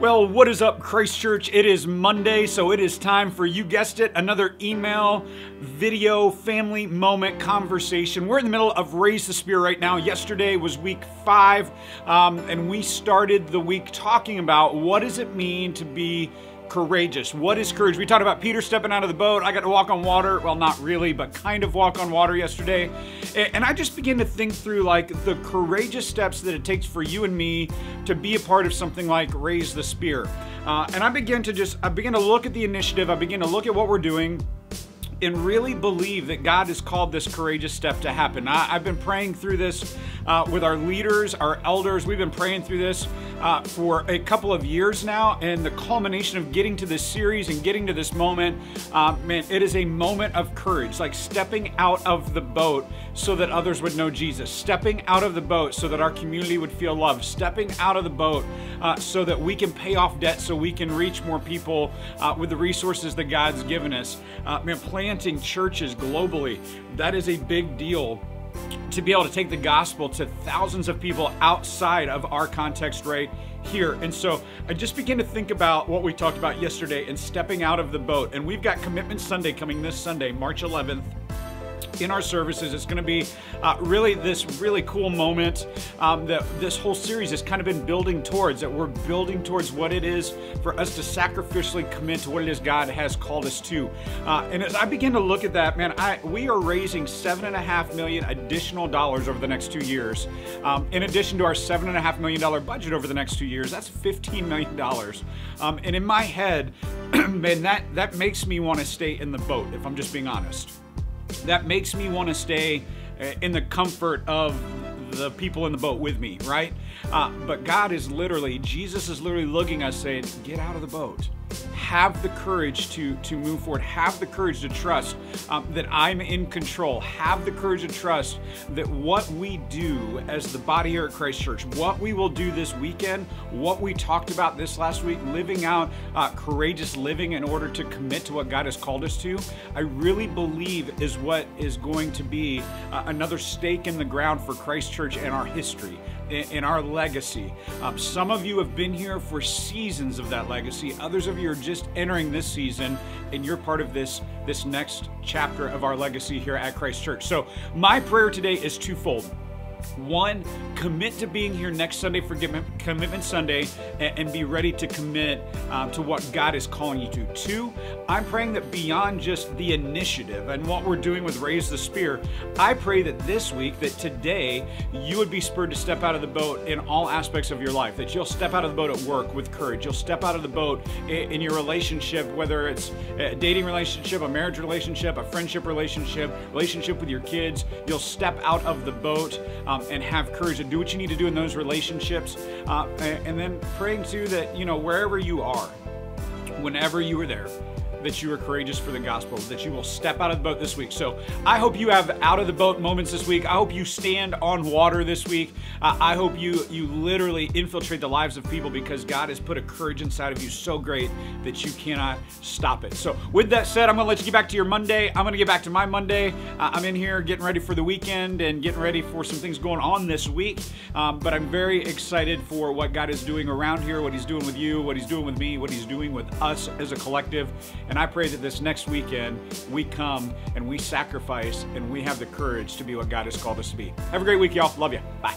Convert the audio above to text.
Well, what is up, Christ Church? It is Monday, so it is time for, you guessed it, another email, video, family moment conversation. We're in the middle of Raise the Spear right now. Yesterday was week 5, and we started the week talking about what does it mean to be courageous. What is courage? We talked about Peter stepping out of the boat. I got to walk on water. Well, not really, but kind of walk on water yesterday. And I just began to think through like the courageous steps that it takes for you and me to be a part of something like Raise the Spear. And I began to look at the initiative. I began to look at what we're doing and really believe that God has called this courageous step to happen. I've been praying through this with our leaders, our elders. We've been praying through this for a couple of years now, and the culmination of getting to this series and getting to this moment, man, it is a moment of courage, like stepping out of the boat so that others would know Jesus, stepping out of the boat so that our community would feel loved, stepping out of the boat so that we can pay off debt, so we can reach more people with the resources that God's given us. Man, planting churches globally, that is a big deal. To be able to take the gospel to thousands of people outside of our context right here. And so I just began to think about what we talked about yesterday and stepping out of the boat. And we've got Commitment Sunday coming this Sunday, March 11th. In our services, it's going to be really cool moment that this whole series has kind of been building towards, that we're building towards what it is for us to sacrificially commit to what it is God has called us to. And as I begin to look at that, man, we are raising $7.5 million additional dollars over the next 2 years. In addition to our $7.5 million budget over the next 2 years, that's $15 million. And in my head, man, that makes me want to stay in the boat, if I'm just being honest. That makes me want to stay in the comfort of the people in the boat with me, right? But Jesus is literally looking at us saying, get out of the boat. Have the courage to move forward. Have the courage to trust that I'm in control. Have the courage to trust that what we do as the body here at Christ Church, what we will do this weekend, what we talked about this last week, living out courageous living in order to commit to what God has called us to, I really believe is what is going to be another stake in the ground for Christ Church and our history, in our legacy. Some of you have been here for seasons of that legacy. Others of you are just entering this season, and you're part of this next chapter of our legacy here at Christ Church. So my prayer today is twofold. One, commit to being here next Sunday for Commitment Sunday and be ready to commit to what God is calling you to. Two, I'm praying that beyond just the initiative and what we're doing with Raise the Spear, I pray that this week, that today, you would be spurred to step out of the boat in all aspects of your life, that you'll step out of the boat at work with courage. You'll step out of the boat in your relationship, whether it's a dating relationship, a marriage relationship, a friendship relationship with your kids. You'll step out of the boat and have courage to do what you need to do in those relationships. And then praying too that, wherever you are, whenever you are there, that you are courageous for the gospel, that you will step out of the boat this week. So I hope you have out of the boat moments this week. I hope you stand on water this week. I hope you literally infiltrate the lives of people, because God has put a courage inside of you so great that you cannot stop it. So with that said, I'm going to let you get back to your Monday. I'm going to get back to my Monday. I'm in here getting ready for the weekend and getting ready for some things going on this week. But I'm very excited for what God is doing around here, what He's doing with you, what He's doing with me, what He's doing with us as a collective. And I pray that this next weekend we come and we sacrifice and we have the courage to be what God has called us to be. Have a great week, y'all. Love you. Bye.